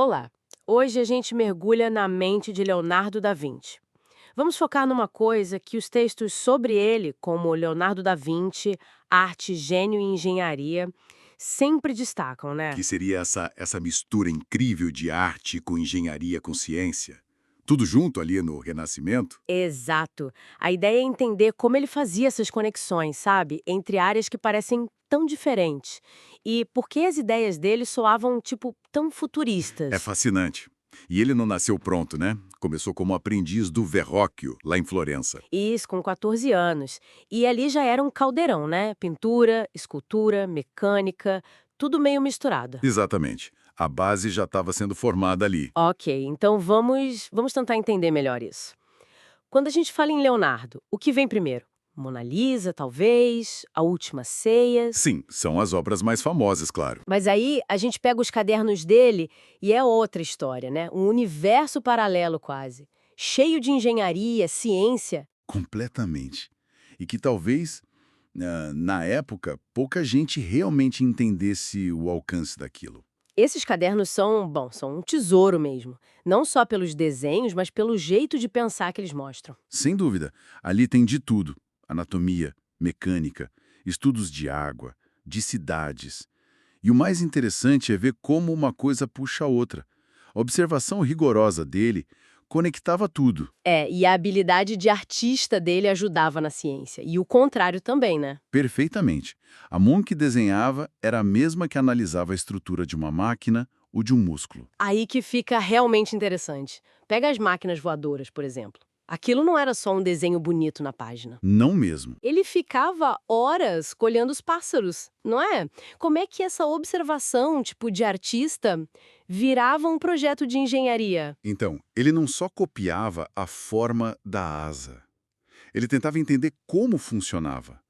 Olá! Hoje a gente mergulha na mente de Leonardo da Vinci. Vamos focar numa coisa que os textos sobre ele, como Leonardo da Vinci, Arte, Gênio e Engenharia, sempre destacam, né? Que seria essa mistura incrível de arte com engenharia com ciência. Tudo junto ali no Renascimento? Exato. A ideia é entender como ele fazia essas conexões, sabe? Entre áreas que parecem tão diferentes. E por que as ideias dele soavam, tipo, tão É futuristas. fascinante. E ele não nasceu pronto, né? Começou como aprendiz do Verrocchio, lá em Florença. Isso, com 14 anos. E ali já era um caldeirão, né? Pintura, escultura, mecânica, tudo meio misturado. Exatamente. A base já estava sendo formada ali. Ok, então vamos tentar entender melhor isso. Quando a gente fala em Leonardo, o que vem primeiro? Mona Lisa, talvez? A Última Ceia? Sim, são as obras mais famosas, claro. Mas aí a gente pega os cadernos dele e é outra história, né? Um universo paralelo quase. Cheio de engenharia, ciência. Completamente. E que talvez, na época, pouca gente realmente entendesse o alcance daquilo. Esses cadernos são, bom, são um tesouro mesmo. Não só pelos desenhos, mas pelo jeito de pensar que eles mostram. Sem dúvida, ali tem de tudo: anatomia, mecânica, estudos de água, de cidades. E o mais interessante é ver como uma coisa puxa a outra. A observação rigorosa dele conectava tudo, É, e a habilidade de artista dele ajudava na ciência. E o contrário também, né? perfeitamente. A mão que desenhava era a mesma que analisava a estrutura de uma máquina ou de um músculo. Aí que fica realmente interessante. Pega as máquinas voadoras, por exemplo. Aquilo não era só um desenho bonito na página. Não mesmo. Ele ficava horas colhendo os pássaros, não é? Como é que essa observação, tipo de artista, virava um projeto de engenharia? Então, ele não só copiava a forma da asa. Ele tentava entender como funcionava,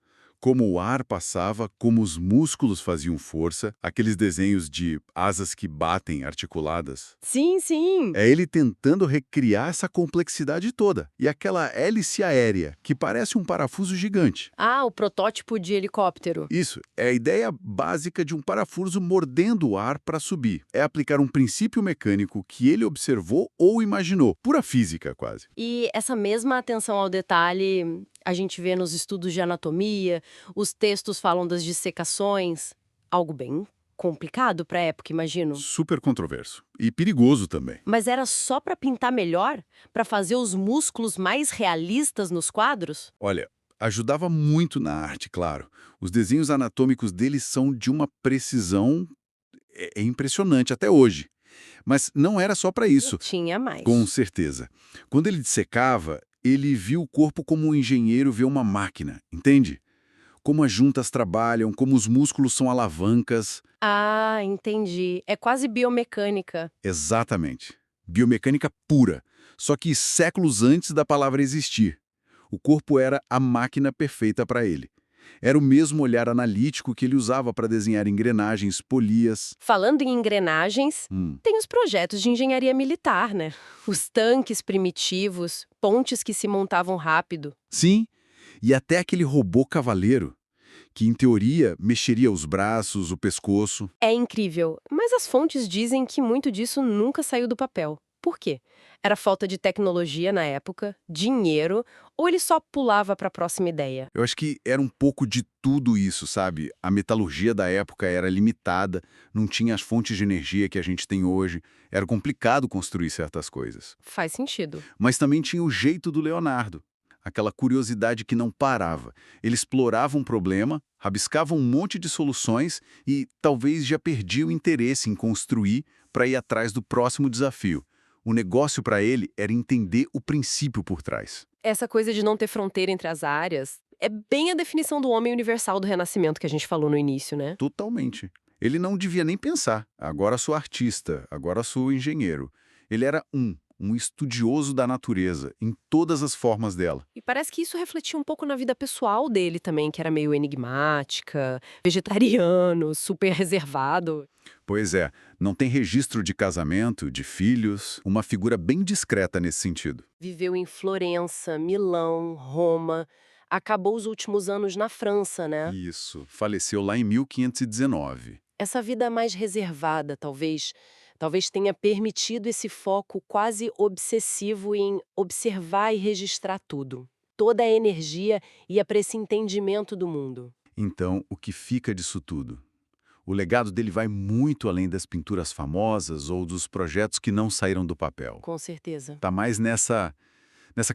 como o ar passava, como os músculos faziam força, aqueles desenhos de asas que batem articuladas. Sim, sim. É ele tentando recriar essa complexidade toda. E aquela hélice aérea, que parece um parafuso gigante. Ah, o protótipo de helicóptero. Isso é a ideia básica de um parafuso mordendo o ar para subir. É aplicar um princípio mecânico que ele observou ou imaginou. Pura física, quase. E essa mesma atenção ao detalhe a gente vê nos estudos de anatomia, os textos falam das dissecações, algo bem complicado para a época, imagino. Super controverso. E perigoso também. Mas era só para pintar melhor? Para fazer os músculos mais realistas nos quadros? Olha, ajudava muito na arte, claro. Os desenhos anatômicos deles são de uma precisão impressionante até hoje. Mas não era só para E isso, tinha com mais. certeza. Quando ele dissecava, ele viu o corpo como um engenheiro vê uma máquina, entende? Como as juntas trabalham, como os músculos são alavancas. Ah, entendi. É quase biomecânica. Exatamente. Biomecânica pura, só que séculos antes da palavra existir. O corpo era a máquina perfeita para ele. Era o mesmo olhar analítico que ele usava para desenhar engrenagens, polias. Falando em engrenagens, Hum, tem os projetos de engenharia militar, né? Os tanques primitivos, pontes que se montavam rápido. Sim, e até aquele robô cavaleiro, que em teoria mexeria os braços, o pescoço. É incrível, mas as fontes dizem que muito disso nunca saiu do papel. Por quê? Era falta de tecnologia na época, dinheiro, ou ele só pulava para a próxima ideia? Eu acho que era um pouco de tudo isso, sabe? A metalurgia da época era limitada, não tinha as fontes de energia que a gente tem hoje, era complicado construir certas coisas. Faz sentido. Mas também tinha o jeito do Leonardo, aquela curiosidade que não parava. Ele explorava um problema, rabiscava um monte de soluções e talvez já perdia o interesse em construir para ir atrás do próximo desafio. O negócio para ele era entender o princípio por trás. Essa coisa de não ter fronteira entre as áreas é bem a definição do homem universal do Renascimento que a gente falou no início, né? Totalmente. Ele não devia nem pensar. Agora sou artista, agora sou engenheiro. Ele era um estudioso da natureza, em todas as formas dela. E parece que isso refletia um pouco na vida pessoal dele também, que era meio enigmática, vegetariano, super reservado. Pois é, não tem registro de casamento, de filhos, uma figura bem discreta nesse sentido. Viveu em Florença, Milão, Roma. Acabou os últimos anos na França, né? Isso, faleceu lá em 1519. Essa vida mais reservada, talvez, Talvez tenha permitido esse foco quase obsessivo em observar e registrar tudo. Toda a energia ia para esse entendimento do mundo. Então, o que fica disso tudo? O legado dele vai muito além das pinturas famosas ou dos projetos que não saíram do papel. Com certeza. Está mais nessa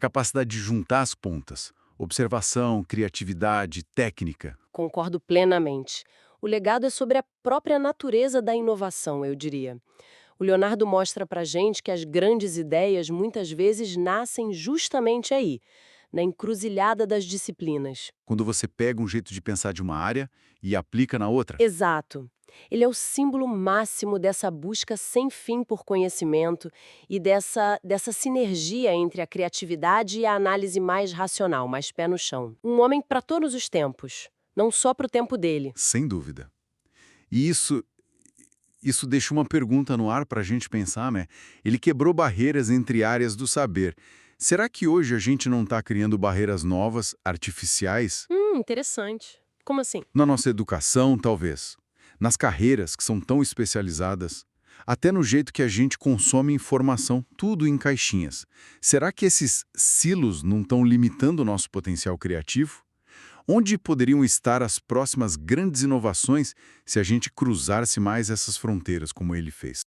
capacidade de juntar as pontas. Observação, criatividade, técnica. Concordo plenamente. O legado é sobre a própria natureza da inovação, eu diria. O Leonardo mostra pra gente que as grandes ideias muitas vezes nascem justamente aí, na encruzilhada das disciplinas. Quando você pega um jeito de pensar de uma área e aplica na outra. Exato. Ele é o símbolo máximo dessa busca sem fim por conhecimento e dessa sinergia entre a criatividade e a análise mais racional, mais pé no chão. Um homem para todos os tempos, não só para o tempo dele. Sem dúvida. E isso deixa uma pergunta no ar para a gente pensar, né? Ele quebrou barreiras entre áreas do saber. Será que hoje a gente não está criando barreiras novas, artificiais? Interessante. Como assim? Na nossa educação, talvez. Nas carreiras, que são tão especializadas. Até no jeito que a gente consome informação, tudo em caixinhas. Será que esses silos não estão limitando o nosso potencial criativo? Onde poderiam estar as próximas grandes inovações se a gente cruzasse mais essas fronteiras como ele fez?